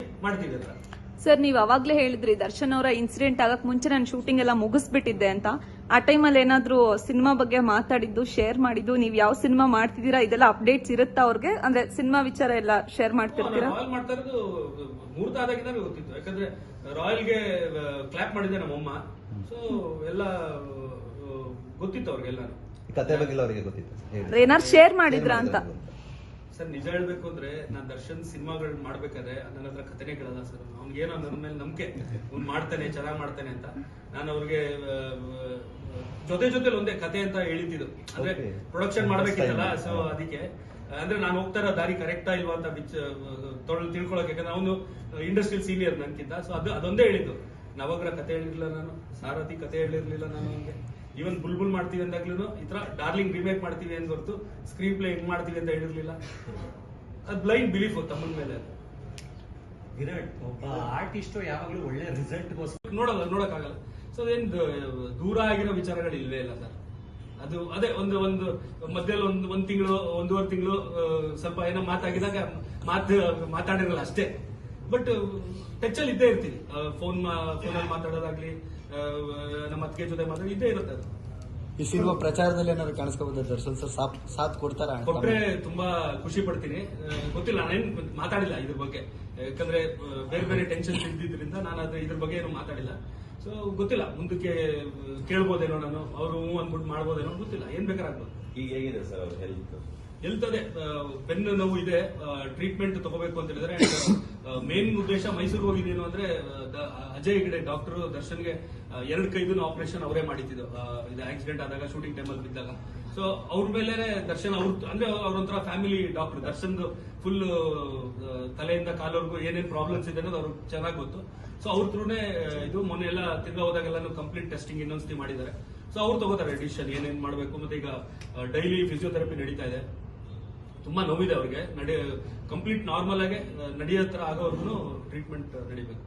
ಮಾಡ್ತೀವಿ ಹತ್ರ. ಸರ್, ನೀವ್ ಅವಾಗ್ಲೇ ಹೇಳಿದ್ರಿ ದರ್ಶನ್ ಅವರ ಇನ್ಸಿಡೆಂಟ್ ಆಗಕ್ ಮುಂಚೆ ನಾನು ಶೂಟಿಂಗ್ ಎಲ್ಲ ಮುಗಿಸ್ಬಿಟ್ಟಿದ್ದೆ ಅಂತ. ಆ ಟೈಮಲ್ಲಿ ಏನಾದ್ರು ಸಿನಿಮಾ ಬಗ್ಗೆ ಮಾತಾಡಿದ್ದು, ಶೇರ್ ಮಾಡಿದ್ದು, ನೀವ್ ಯಾವ ಸಿನಿಮಾ ಮಾಡ್ತಿದ್ದೀರಾ ಇದೆಲ್ಲ ಅಪ್ಡೇಟ್ಸ್ ಇರುತ್ತಾ ಅವ್ರಿಗೆ? ಅಂದ್ರೆ ಸಿನಿಮಾ ವಿಚಾರ ಎಲ್ಲ ಶೇರ್ ಮಾಡ್ತಿರ್ತೀರಾ? ರಾಯಲ್ ಮಾಡ್ತಾ ಇರೋದು ಮುಹೂರ್ತ ಆದಾಗಿಂದ ಗೊತ್ತಿತ್ತು. ಯಾಕಂದ್ರೆ ರಾಯಲ್ಗೆ ಕ್ಲಾಪ್ ಮಾಡಿದ್ದೆ ನಮ್ಮಮ್ಮ. ಸೊ ಎಲ್ಲ ಗೊತ್ತಿತ್ತು ಅವ್ರಿಗೆಲ್ಲ. ಕತೆ ಬಗ್ಗೆ ಅವರಿಗೆ ಗೊತ್ತಿತ್ತು, ಏನಾರು ಶೇರ್ ಮಾಡಿದ್ರಾ ಅಂತ? ಸರ್, ನಿಜ ಹೇಳ್ಬೇಕು ಅಂದ್ರೆ ನಾನು ದರ್ಶನ್ ಸಿನಿಮಾಗಳು ಮಾಡ್ಬೇಕಾದ್ರೆ ನನ್ನ ಹತ್ರ ಕಥೆನೇ ಕೇಳಲ್ಲ ಸರ್. ಅವ್ನಿಗೇನೋ ನನ್ನ ಮೇಲೆ ನಂಬಿಕೆ, ಅವ್ನು ಮಾಡ್ತಾನೆ, ಚೆನ್ನಾಗಿ ಮಾಡ್ತಾನೆ ಅಂತ. ನಾನು ಅವ್ರಿಗೆ ಜೊತೆಲಿ ಒಂದೇ ಕತೆ ಅಂತ ಹೇಳಿದ್ದು. ಅಂದ್ರೆ ಪ್ರೊಡಕ್ಷನ್ ಮಾಡ್ಬೇಕಿತ್ತಲ್ಲ, ಸೊ ಅದಕ್ಕೆ ಅಂದ್ರೆ ನಾನು ಹೋಗ್ತಾ ಇರೋ ದಾರಿ ಕರೆಕ್ಟಾ ಇಲ್ವಾ ಅಂತ ತಿಳ್ಕೊಳಕ್. ಯಾಕಂದ್ರೆ ಅವನು ಇಂಡಸ್ಟ್ರಿಯಲ್ ಸೀನಿಯರ್ ನನ್ಕಿಂತ. ಸೊ ಅದೊಂದೇ ಹೇಳಿದ್ದು. ನವಗ್ರ ಕತೆ ಹೇಳಿರ್ಲಿಲ್ಲ ನಾನು, ಸಾರಥಿ ಕತೆ ಹೇಳಿರ್ಲಿಲ್ಲ ನಾನು. ಅವ್ನಿಗೆ ಈವನ್ ಬುಲ್ಬುಲ್ ಮಾಡ್ತೀವಿ ಅಂದಾಗ್ಲೂ ಈ ತರ ಡಾರ್ಲಿಂಗ್ ರಿಮೇಕ್ ಮಾಡ್ತೀವಿ ಅಂತ ಹೊರತು ಸ್ಕ್ರೀನ್ ಪ್ಲೇ ಹೆಂಗ್ ಮಾಡ್ತೀವಿ ಅಂತ ಹೇಳಿರ್ಲಿಲ್ಲ. ಅದು ಬ್ಲೈಂಡ್ ಬಿಲೀಫ್ ತಮ್ಮನ ಮೇಲೆ. ವಿರಾಟ್ ಒಬ್ಬ ಆರ್ಟಿಸ್ಟ್ ಯಾವಾಗ್ಲೂ ಒಳ್ಳೆ ರಿಸಲ್ಟ್ ನೋಡಕ್ಕಾಗಲ್ಲ. ಸೊ ಅದೇನ್ ದೂರ ಆಗಿರೋ ವಿಚಾರಗಳು ಇಲ್ವೇ ಇಲ್ಲ ಸರ್. ಅದು ಅದೇ ಒಂದು ಮಧ್ಯದಲ್ಲಿ ಒಂದ್ ತಿಂಗಳು, ಒಂದೂವರೆ ತಿಂಗಳು ಸ್ವಲ್ಪ ಏನೋ ಮಾತಾಗಿದಾಗ ಮಾತಾಡಿರಲ್ಲ ಅಷ್ಟೇ. ಬಟ್ ಟಚ್ ಅಲ್ಲಿ ಇದ್ದೇ ಇರ್ತೀವಿ. ಫೋನಲ್ಲಿ ಮಾತಾಡೋದಾಗ್ಲಿ, ನಮ್ಮ ಅತ್ತಿಗೆ ಜೊತೆ ಮಾತಾಡಿ ಇದ್ದೇ ಇರುತ್ತೆ. ಅದು ಈ ಸಿನಿಮಾ ಪ್ರಚಾರದಲ್ಲಿ ಏನಾದ್ರು ಕಾಣಿಸ್ಕೋಬಹುದು ದರ್ಶನ್ ಸರ್? ಸಾಥ್ ಕೊಡ್ತಾರ? ಕೊಟ್ರೆ ತುಂಬಾ ಖುಷಿ ಪಡ್ತೀನಿ. ಗೊತ್ತಿಲ್ಲ, ನಾನೇನ್ ಮಾತಾಡಿಲ್ಲ ಇದ್ರ ಬಗ್ಗೆ. ಯಾಕಂದ್ರೆ ಬೇರೆ ಬೇರೆ ಟೆನ್ಷನ್ ಇದ್ದಿದ್ರಿಂದ ನಾನು ಇದ್ರ ಬಗ್ಗೆ ಏನು ಮಾತಾಡಿಲ್ಲ. ಸೊ ಗೊತ್ತಿಲ್ಲ, ಮುಂದಕ್ಕೆ ಕೇಳ್ಬೋದೇನೋ ನಾನು, ಅವರು ಅಂದ್ಬಿಟ್ಟು ಮಾಡ್ಬೋದೇನೋ ಗೊತ್ತಿಲ್ಲ. ಏನ್ ಬೇಕಾರಾಗ್ಬೋದು. ಈಗ ಹೇಗಿದೆ ಸರ್ ಅವ್ರ ಹೆಲ್ತ್ ಅದೇ ಬೆನ್ನು ನೋವು ಇದೆ, ಟ್ರೀಟ್ಮೆಂಟ್ ತಗೋಬೇಕು ಅಂತ ಹೇಳಿದ್ರೆ. ಮೇನ್ ಉದ್ದೇಶ ಮೈಸೂರು ಹೋಗಿದ್ದೇನು ಅಂದ್ರೆ ಅಜಯ್ ಹೆಗಡೆ ಡಾಕ್ಟರ್ ದರ್ಶನ್ಗೆ 2 ಕೈದು ಆಪರೇಷನ್ ಅವರೇ ಮಾಡಿದ್ದು. ಇದು ಆಕ್ಸಿಡೆಂಟ್ ಆದಾಗ, ಶೂಟಿಂಗ್ ಟೈಮಲ್ಲಿ ಬಿದ್ದಾಗ. ಸೊ ಅವ್ರ ಮೇಲೆ ದರ್ಶನ್ ಅಂದ್ರೆ ಅವ್ರೊಂಥರ ಫ್ಯಾಮಿಲಿ ಡಾಕ್ಟರ್. ದರ್ಶನ್ ಫುಲ್ ತಲೆಯಿಂದ ಕಾಲವರೆಗೂ ಏನೇನ್ ಪ್ರಾಬ್ಲಮ್ಸ್ ಇದೆ ಅನ್ನೋದು ಅವ್ರಿಗೆ ಚೆನ್ನಾಗಿ ಗೊತ್ತು. ಸೊ ಅವ್ರ ಥ್ರೂನೇ ಇದು ಮೊನ್ನೆ ಎಲ್ಲ ತಿರ್ಗಾ ಹೋದಾಗೆಲ್ಲ ಕಂಪ್ಲೀಟ್ ಟೆಸ್ಟಿಂಗ್ ಇನ್ನೊಂದ್ಸತಿ ಮಾಡಿದ್ದಾರೆ. ಸೊ ಅವ್ರು ತಗೋತಾರೆ ಡಿಸಿಷನ್ ಏನೇನ್ ಮಾಡಬೇಕು. ಮತ್ತೆ ಈಗ ಡೈಲಿ ಫಿಸಿಯೋಥೆರಪಿ ನಡೀತಾ ಇದೆ. ತುಂಬಾ ನೋವಿದೆ ಅವ್ರಿಗೆ. ಕಂಪ್ಲೀಟ್ ನಾರ್ಮಲ್ ಆಗಿ ನಡೆಯೋ ತರ ಆಗೋವರೆಗೂ ಟ್ರೀಟ್ಮೆಂಟ್ ನಡೀಬೇಕು.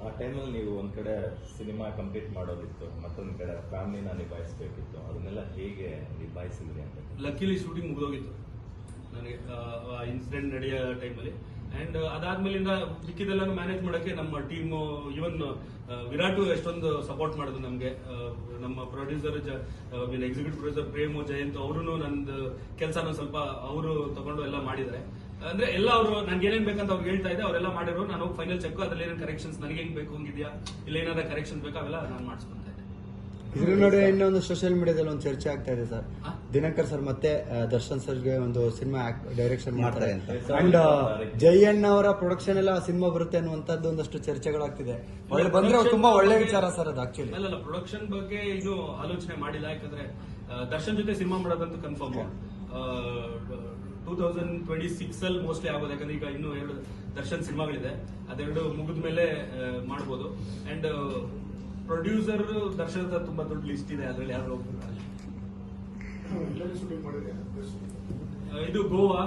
ಆ ಟೈಮಲ್ಲಿ ನೀವು ಒಂದ್ ಕಡೆ ಸಿನಿಮಾ ಕಂಪ್ಲೀಟ್ ಮಾಡೋದಿತ್ತು, ಮತ್ತೊಂದ್ ಕಡೆ ಫ್ಯಾಮಿಲಿನ ನಿಭಾಯಿಸಬೇಕಿತ್ತು. ಅದನ್ನೆಲ್ಲ ಹೇಗೆ ನಿಭಾಯಿಸಿದ್ರಿ ಅಂತ? ಲಕ್ಕಿಲಿ ಶೂಟಿಂಗ್ ಮುಗಿದೋಗಿತ್ತು ನನಗೆ ಇನ್ಸಿಡೆಂಟ್ ನಡೆಯೋ ಟೈಮಲ್ಲಿ. ಅಂಡ್ ಅದಾದ್ಮೇಲಿಂದ ಮಿಕ್ಕಿದೆಲ್ಲ ಮ್ಯಾನೇಜ್ ಮಾಡಕ್ಕೆ ನಮ್ಮ ಟೀಮು, ಇವನ್ ವಿರಾಟ್ ಎಷ್ಟೊಂದು ಸಪೋರ್ಟ್ ಮಾಡಿದ್ರು ನಮ್ಗೆ. ನಮ್ಮ producer executive producer Prem Jayant ಅವರು ನಂದು ಕೆಲಸನ ಸ್ವಲ್ಪ ಅವರು ತಗೊಂಡು ಎಲ್ಲ ಮಾಡಿದ್ದಾರೆ. ಅಂದ್ರೆ ಎಲ್ಲ ಅವರು ನನ್ಗೆ ಏನೇನ್ ಬೇಕಂತ ಅವ್ರಿಗೆ ಹೇಳ್ತಾ ಇದ್ದೆ, ಅವರೆಲ್ಲ ಮಾಡಿರೋ. ನಾನು ಫೈನಲ್ ಚೆಕ್ ಅದ್ರಲ್ಲಿ ಏನೇನು ಕರೆಕ್ಷನ್ಸ್ ನನಗೆ ಹೆಂಗ್ ಬೇಕು ಹಂಗಿದ್ಯಾ, ಇಲ್ಲ ಏನಾದ್ರು ಕರೆಕ್ಷನ್ಸ್ ಬೇಕಾ, ಅವೆಲ್ಲ ನಾನು ಮಾಡಿಸ್ಕೊಂತ ಇದ್ದೆ. ಇದ್ರ ನಡುವೆ ಇನ್ನೊಂದು ಸೋಷಿಯಲ್ ಮೀಡಿಯಾದಲ್ಲಿ ಒಂದು ಚರ್ಚೆ ಆಗ್ತಾ ಇದೆ ಸರ್. ದಿನಕರ್ ಸರ್ ಮತ್ತೆ ದರ್ಶನ್ ಸರ್ಗೆ ಒಂದು ಸಿನಿಮಾ ಡೈರೆಕ್ಷನ್ ಮಾಡ್ತಾರೆ ಅಂತ. ಅಂಡ್ ಜಯಣ್ಣ ಅವರ ಪ್ರೊಡಕ್ಷನ್ ಎಲ್ಲ ಸಿನಿಮಾ ಬರುತ್ತೆ ಅನ್ನುವಂಥದ್ದು ಒಂದಷ್ಟು ಚರ್ಚೆಗಳಾಗ್ತಿದೆ. ಬಂದ್ರೆ ತುಂಬಾ ಒಳ್ಳೆ ವಿಚಾರ ಸರ್ ಅದು. ಆಕ್ಚುಲಿ ಅಲ್ಲ, ಪ್ರೊಡಕ್ಷನ್ ಬಗ್ಗೆ ಇದು ಆಲೋಚನೆ ಮಾಡಿಲ್ಲ. ಯಾಕಂದ್ರೆ ದರ್ಶನ್ ಜೊತೆ ಸಿನಿಮಾ ಮಾಡೋದಂತೂ ಕನ್ಫರ್ಮ್ 2026 ಅಲ್ಲಿ ಮೋಸ್ಟ್ಲಿ ಆಗೋದು. ಯಾಕಂದ್ರೆ ಈಗ ಇನ್ನೂ 2 ದರ್ಶನ್ ಸಿನಿಮಾಗಳಿದೆ, ಅದೆರಡು ಮುಗಿದ ಮೇಲೆ ಮಾಡ್ಬೋದು. ಅಂಡ್ ಪ್ರೊಡ್ಯೂಸರ್ ದರ್ಶನ್ ತುಂಬಾ ದೊಡ್ಡ ಲಿಸ್ಟ್ ಇದೆ, ಅದ್ರಲ್ಲಿ ಯಾರು ಹೋಗ್ತಾರೆ. ಇದು ಗೋವಾ